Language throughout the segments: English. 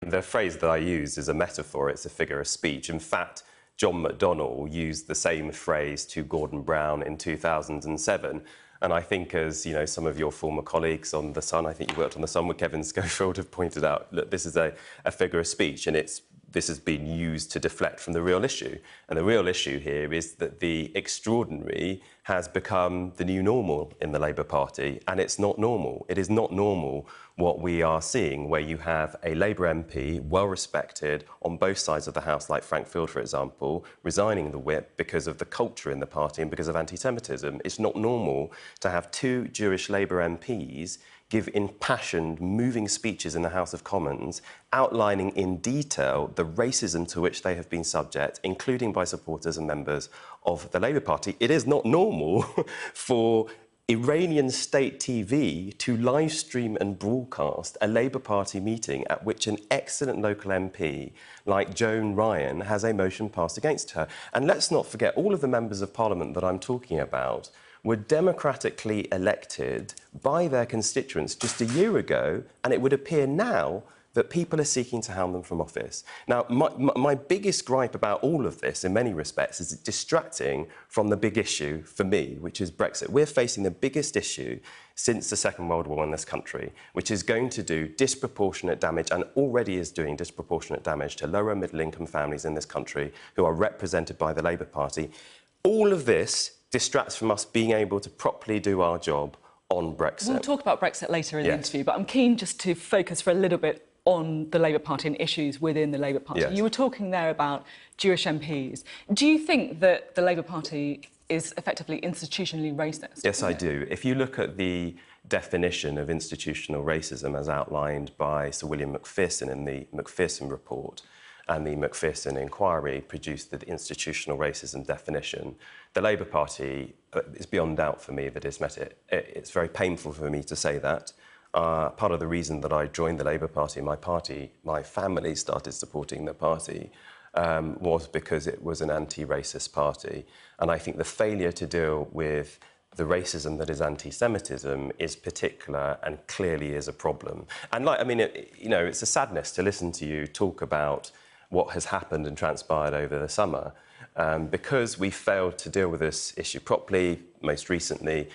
The phrase that I use is a metaphor, it's a figure of speech. In fact, John McDonnell used the same phrase to Gordon Brown in 2007. And I think, as you know, some of your former colleagues on The Sun, I think you worked on The Sun with Kevin Schofield, have pointed out, look, this is a figure of speech, and this has been used to deflect from the real issue. And the real issue here is that the extraordinary has become the new normal in the Labour Party, and it's not normal. It is not normal what we are seeing, where you have a Labour MP, well-respected on both sides of the House, like Frank Field, for example, resigning the whip because of the culture in the party and because of anti-Semitism. It's not normal to have two Jewish Labour MPs give impassioned, moving speeches in the House of Commons, outlining in detail the racism to which they have been subject, including by supporters and members of the Labour Party. It is not normal for Iranian state TV to live stream and broadcast a Labour Party meeting at which an excellent local MP like Joan Ryan has a motion passed against her. And let's not forget, all of the members of Parliament that I'm talking about were democratically elected by their constituents just a year ago, and it would appear now that people are seeking to hound them from office. Now, my biggest gripe about all of this, in many respects, is distracting from the big issue for me, which is Brexit. We're facing the biggest issue since the Second World War in this country, which is going to do disproportionate damage, and already is doing disproportionate damage, to lower middle-income families in this country who are represented by the Labour Party. All of this distracts from us being able to properly do our job on Brexit. We'll talk about Brexit later in the interview, but I'm keen just to focus for a little bit on the Labour Party and issues within the Labour Party. Yes. You were talking there about Jewish MPs. Do you think that the Labour Party is effectively institutionally racist? Yes, I do. If you look at the definition of institutional racism as outlined by Sir William McPherson in the McPherson Report, and the McPherson inquiry produced the institutional racism definition, the Labour Party, it's beyond doubt for me that it's met it. It's very painful for me to say that. Part of the reason that I joined the Labour Party, my family started supporting the party, was because it was an anti-racist party. And I think the failure to deal with the racism that is anti-Semitism is particular and clearly is a problem. And it's a sadness to listen to you talk about what has happened and transpired over the summer, because we failed to deal with this issue properly, most recently,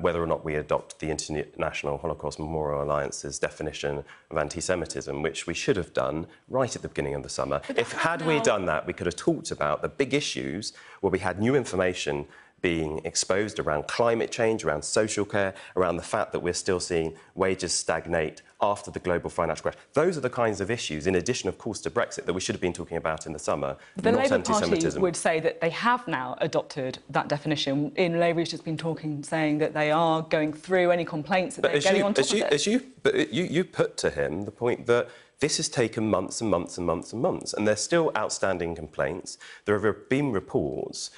whether or not we adopt the International Holocaust Memorial Alliance's definition of anti-Semitism, which we should have done right at the beginning of the summer. Had we done that, we could have talked about the big issues where we had new information being exposed around climate change, around social care, around the fact that we're still seeing wages stagnate after the global financial crash. Those are the kinds of issues, in addition, of course, to Brexit, that we should have been talking about in the summer, the not Labour Party anti-Semitism. would say that they have now adopted that definition. In Labour, it's just been saying that they are going through any complaints, that they're getting on top of it. But you put to him the point that this has taken months and months and months and months, and there's still outstanding complaints. There have been reports,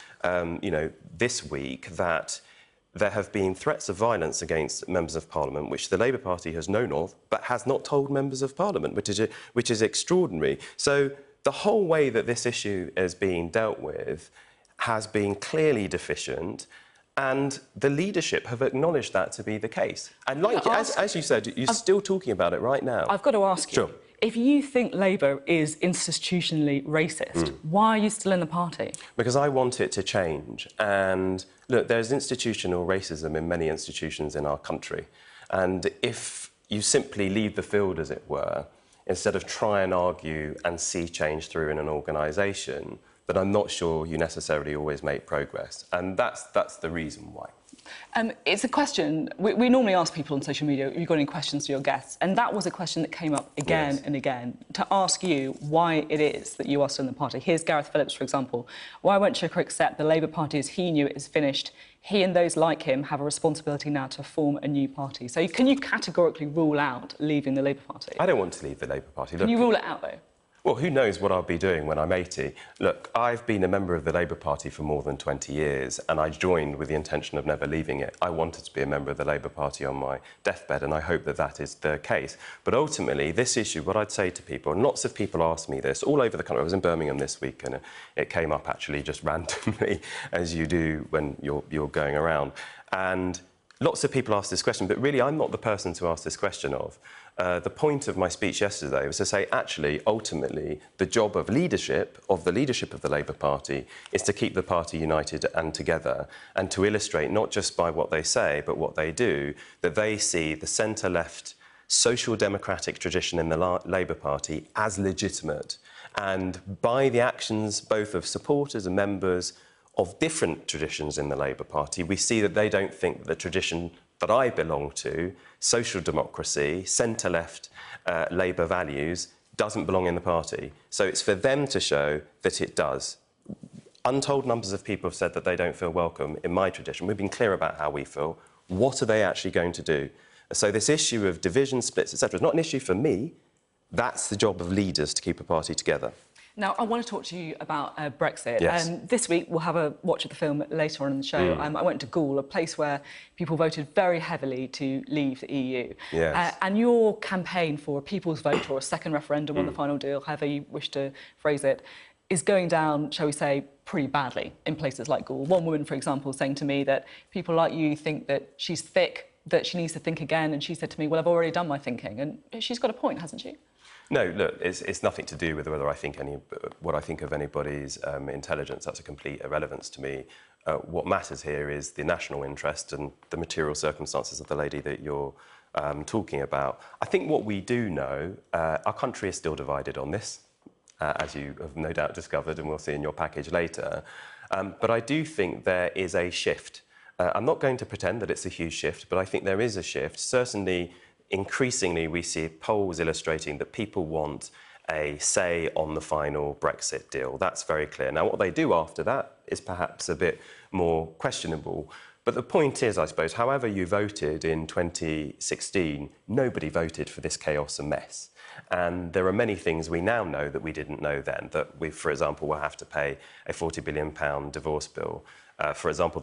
this week, that there have been threats of violence against members of Parliament, which the Labour Party has known of, but has not told members of Parliament, which is extraordinary. So the whole way that this issue is being dealt with has been clearly deficient, and the leadership have acknowledged that to be the case. And as you said, you're still talking about it right now. I've got to ask you. Sure. If you think Labour is institutionally racist, why are you still in the party? Because I want it to change. And look, there's institutional racism in many institutions in our country. And if you simply leave the field, as it were, instead of try and argue and see change through in an organisation, then I'm not sure you necessarily always make progress. And that's the reason why. It's a question, we normally ask people on social media, have you got any questions to your guests? And that was a question that came up again and again, to ask you why it is that you are still in the party. Here's Gareth Phillips, for example. Why won't Chuka accept the Labour Party as he knew it is finished? He and those like him have a responsibility now to form a new party. So can you categorically rule out leaving the Labour Party? I don't want to leave the Labour Party. Can you rule it out, though? Well, who knows what I'll be doing when I'm 80. Look, I've been a member of the Labour Party for more than 20 years, and I joined with the intention of never leaving it. I wanted to be a member of the Labour Party on my deathbed, and I hope that that is the case. But ultimately, this issue, what I'd say to people, and lots of people ask me this all over the country. I was in Birmingham this week, and it came up actually just randomly, as you do when you're going around. And lots of people ask this question, but really I'm not the person to ask this question of. The point of my speech yesterday was to say, actually, ultimately, the job of the leadership of the Labour Party is to keep the party united and together, and to illustrate, not just by what they say, but what they do, that they see the centre-left social democratic tradition in the Labour Party as legitimate. And by the actions both of supporters and members of different traditions in the Labour Party, we see that they don't think that the tradition that I belong to, social democracy, centre-left Labour values, doesn't belong in the party. So it's for them to show that it does. Untold numbers of people have said that they don't feel welcome in my tradition. We've been clear about how we feel. What are they actually going to do? So this issue of division, splits, etc., is not an issue for me. That's the job of leaders to keep a party together. Now, I want to talk to you about Brexit. Yes. This week, we'll have a watch of the film later on in the show. I went to Gaul, a place where people voted very heavily to leave the EU. Yes. And your campaign for a people's vote or a second referendum on the final deal, however you wish to phrase it, is going down, shall we say, pretty badly in places like Gaul. One woman, for example, saying to me that people like you think that she's thick, that she needs to think again, and she said to me, well, I've already done my thinking. And she's got a point, hasn't she? No, look, it's nothing to do with whether I think what I think of anybody's intelligence. That's a complete irrelevance to me. What matters here is the national interest and the material circumstances of the lady that you're talking about. I think what we do know, our country is still divided on this, as you have no doubt discovered, and we'll see in your package later. But I do think there is a shift. I'm not going to pretend that it's a huge shift, but I think there is a shift. Certainly, increasingly, we see polls illustrating that people want a say on the final Brexit deal. That's very clear. Now, what they do after that is perhaps a bit more questionable. But the point is, I suppose, however you voted in 2016, nobody voted for this chaos and mess. And there are many things we now know that we didn't know then, that we, for example, will have to pay a £40 billion divorce bill. For example,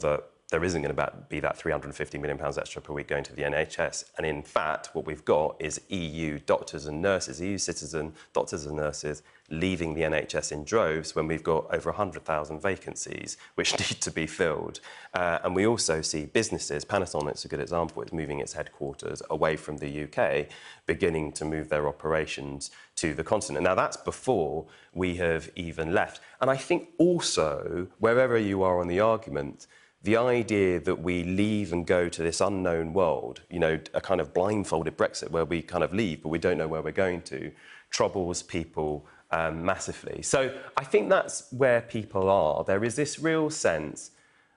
there isn't going to be that £350 million extra per week going to the NHS. And in fact, what we've got is EU doctors and nurses, EU citizen doctors and nurses leaving the NHS in droves when we've got over 100,000 vacancies which need to be filled. And we also see businesses, Panasonic's a good example, it's moving its headquarters away from the UK, beginning to move their operations to the continent. Now, that's before we have even left. And I think also, wherever you are on the argument, the idea that we leave and go to this unknown world, you know, a kind of blindfolded Brexit where we kind of leave but we don't know where we're going to, troubles people massively. So I think that's where people are. There is this real sense,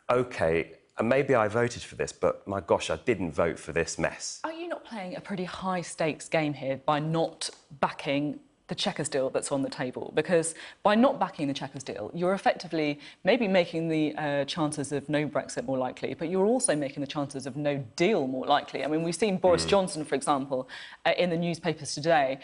OK, and maybe I voted for this, but my gosh, I didn't vote for this mess. Are you not playing a pretty high-stakes game here by not backing the Chequers deal that's on the table? Because by not backing the Chequers deal, you're effectively maybe making the chances of no Brexit more likely, but you're also making the chances of no deal more likely. I mean, we've seen Boris Johnson, for example, in the newspapers today,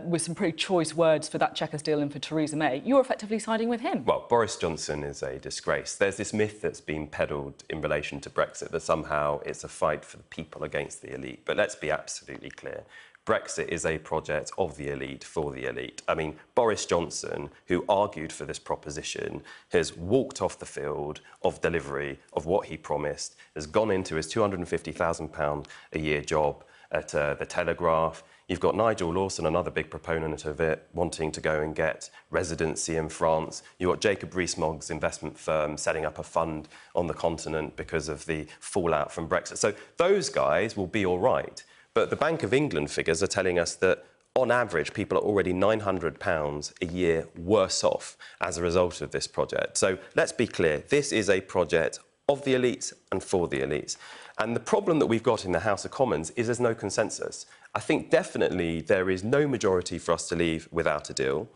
with some pretty choice words for that Chequers deal and for Theresa May. You're effectively siding with him. Well, Boris Johnson is a disgrace. There's this myth that's been peddled in relation to Brexit that somehow it's a fight for the people against the elite. But let's be absolutely clear. Brexit is a project of the elite for the elite. I mean, Boris Johnson, who argued for this proposition, has walked off the field of delivery of what he promised, has gone into his £250,000 a year job at the Telegraph. You've got Nigel Lawson, another big proponent of it, wanting to go and get residency in France. You've got Jacob Rees-Mogg's investment firm setting up a fund on the continent because of the fallout from Brexit. So those guys will be all right. But the Bank of England figures are telling us that, on average, people are already £900 a year worse off as a result of this project. So let's be clear, this is a project of the elites and for the elites. And the problem that we've got in the House of Commons is there's no consensus. I think definitely there is no majority for us to leave without a deal.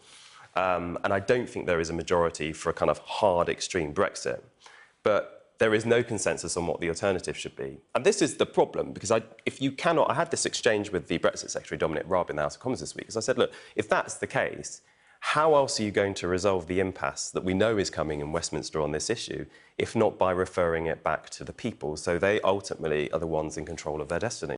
And I don't think there is a majority for a kind of hard, extreme Brexit. But there is no consensus on what the alternative should be. And this is the problem, because I had this exchange with the Brexit Secretary, Dominic Raab, in the House of Commons this week, because I said, look, if that's the case, how else are you going to resolve the impasse that we know is coming in Westminster on this issue, if not by referring it back to the people, so they ultimately are the ones in control of their destiny?